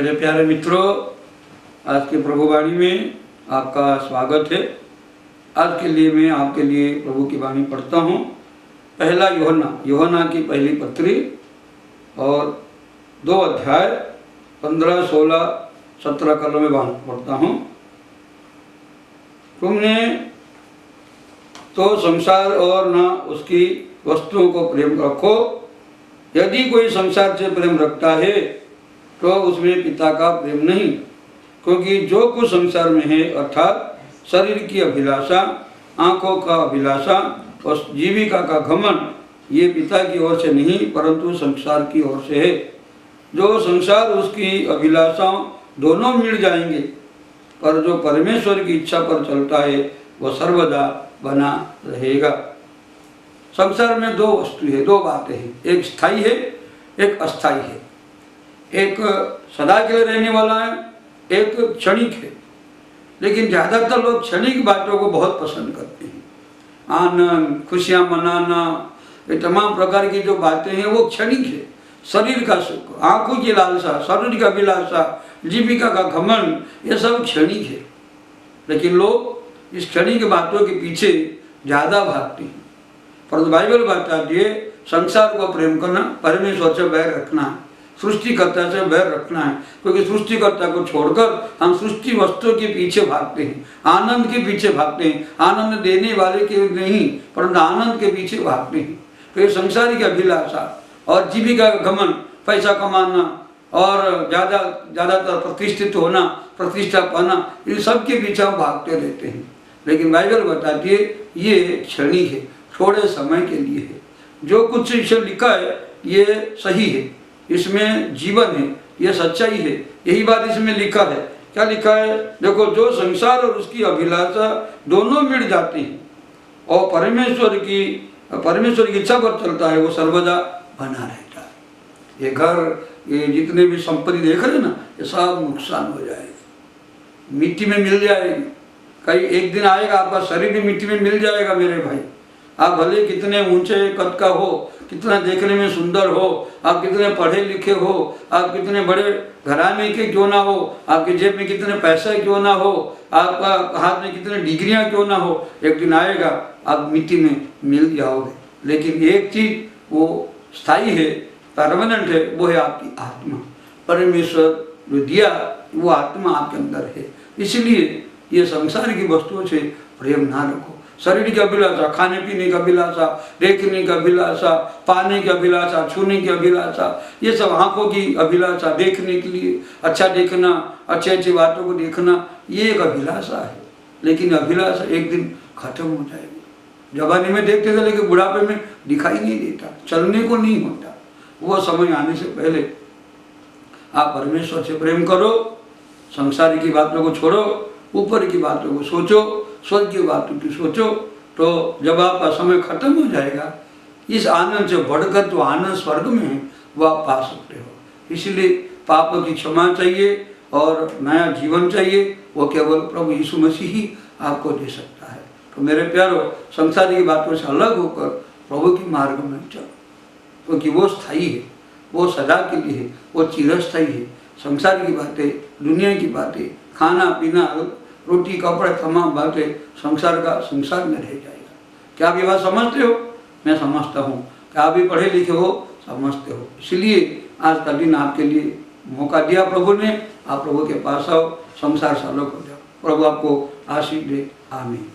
मेरे प्यारे मित्रों, आज के प्रभुवाणी में आपका स्वागत है। आज के लिए मैं आपके लिए प्रभु की वाणी पढ़ता हूँ। पहला यूहन्ना की पहली पत्री और 2 अध्याय 15, 16, 17 कल में पढ़ता हूँ। तुमने तो संसार और न उसकी वस्तुओं को प्रेम रखो। यदि कोई संसार से प्रेम रखता है तो उसमें पिता का प्रेम नहीं, क्योंकि जो कुछ संसार में है अर्थात शरीर की अभिलाषा, आंखों का अभिलाषा और जीविका का घमंड, ये पिता की ओर से नहीं परंतु संसार की ओर से है। जो संसार उसकी अभिलाषाओं दोनों मिट जाएंगे, पर जो परमेश्वर की इच्छा पर चलता है वह सर्वदा बना रहेगा। संसार में 2 वस्तु है, 2 बातें हैं, एक स्थायी है, एक अस्थायी है। एक सदा के लिए रहने वाला है, एक क्षणिक है। लेकिन ज़्यादातर लोग क्षणिक बातों को बहुत पसंद करते हैं। आनंद, खुशियाँ मनाना, ये तमाम प्रकार की जो बातें हैं वो क्षणिक है। शरीर का सुख, आंखों की लालसा, शरीर का अभिलाषा, जीविका का घमंड, ये सब क्षणिक है। लेकिन लोग इस क्षणिक बातों के पीछे ज़्यादा भागते हैं। पर बाइबल बताती है संसार को प्रेम करना, परमेश्वर से बैर रखना है, सृष्टिकर्ता से बैर रखना है। क्योंकि सृष्टिकर्ता को छोड़कर हम सृष्टि वस्तुओं के पीछे भागते हैं, आनंद के पीछे भागते हैं। आनंद देने वाले के नहीं परंतु आनंद के पीछे भागते हैं। तो ये संसारिक अभिलाषा और जीविका का घमंड, पैसा कमाना और ज़्यादातर प्रतिष्ठित होना, प्रतिष्ठा पाना, इन सब के पीछे हम भागते रहते हैं। लेकिन बाइबल बताती है ये क्षणिक है, थोड़े समय के लिए है। जो कुछ इसमें लिखा है ये सही है, इसमें जीवन है, ये सच्चाई है। यही बात इसमें लिखा है। क्या लिखा है? देखो, जो संसार और उसकी अभिलाषा दोनों मिट जाते हैं और परमेश्वर की इच्छा पर चलता है वो सर्वदा बना रहता है। ये घर, ये जितने भी संपत्ति देख रहे हैं ना, ये सब नुकसान हो जाएगी, मिट्टी में मिल जाएगी। कहीं एक दिन आएगा आपका शरीर भी मिट्टी में मिल जाएगा। मेरे भाई, आप भले कितने ऊंचे कद का हो, कितना देखने में सुंदर हो, आप कितने पढ़े लिखे हो, आप कितने बड़े घराने के क्यों ना हो, आपके जेब में कितने पैसे क्यों ना हो, आपका हाथ में कितने डिग्रियां क्यों ना हो, एक दिन आएगा आप मिट्टी में मिल जाओगे। लेकिन एक चीज वो स्थायी है, परमानेंट है, वो है आपकी आत्मा। परमेश्वर जो दिया वो आत्मा आपके अंदर है। इसलिए ये संसार की वस्तुओं से प्रेम ना रखो। शरीर की अभिलाषा, खाने पीने की अभिलाषा, देखने की अभिलाषा, पाने की अभिलाषा, छूने की अभिलाषा, ये सब आंखों की अभिलाषा, देखने के लिए अच्छा देखना, अच्छी बातों को देखना, ये एक अभिलाषा है। लेकिन अभिलाषा एक दिन खत्म हो जाएगी। जवानी में देखते थे लेकिन बुढ़ापे में दिखाई नहीं देता, चलने को नहीं होता। वो समय आने से पहले आप परमेश्वर से प्रेम करो, संसार की बातों को छोड़ो, ऊपर की बातों को सोचो, स्वर्ग की बातों की सोचो। तो जब आपका समय खत्म हो जाएगा, इस आनंद से बढ़कर जो आनंद स्वर्ग में है वो आप पा सकते हो। इसलिए पापों की क्षमा चाहिए और नया जीवन चाहिए, वो केवल प्रभु यीशु मसीह ही आपको दे सकता है। तो मेरे प्यारों, संसार की बातों से अलग होकर प्रभु की मार्ग में चलो, क्योंकि वो स्थायी है, वो सदा के लिए है, वो चिरस्थायी है। संसार की बातें, दुनिया की बातें, खाना पीना, रोटी कपड़े, तमाम बातें संसार में रह जाएगा। क्या आप ये बात समझते हो? मैं समझता हूँ। क्या आप भी पढ़े लिखे हो? समझते हो। इसलिए आज का दिन आपके लिए मौका दिया प्रभु ने। आप प्रभु के पास आओ, संसार से अलग हो जाओ। प्रभु आपको आशीष दे। आमीन।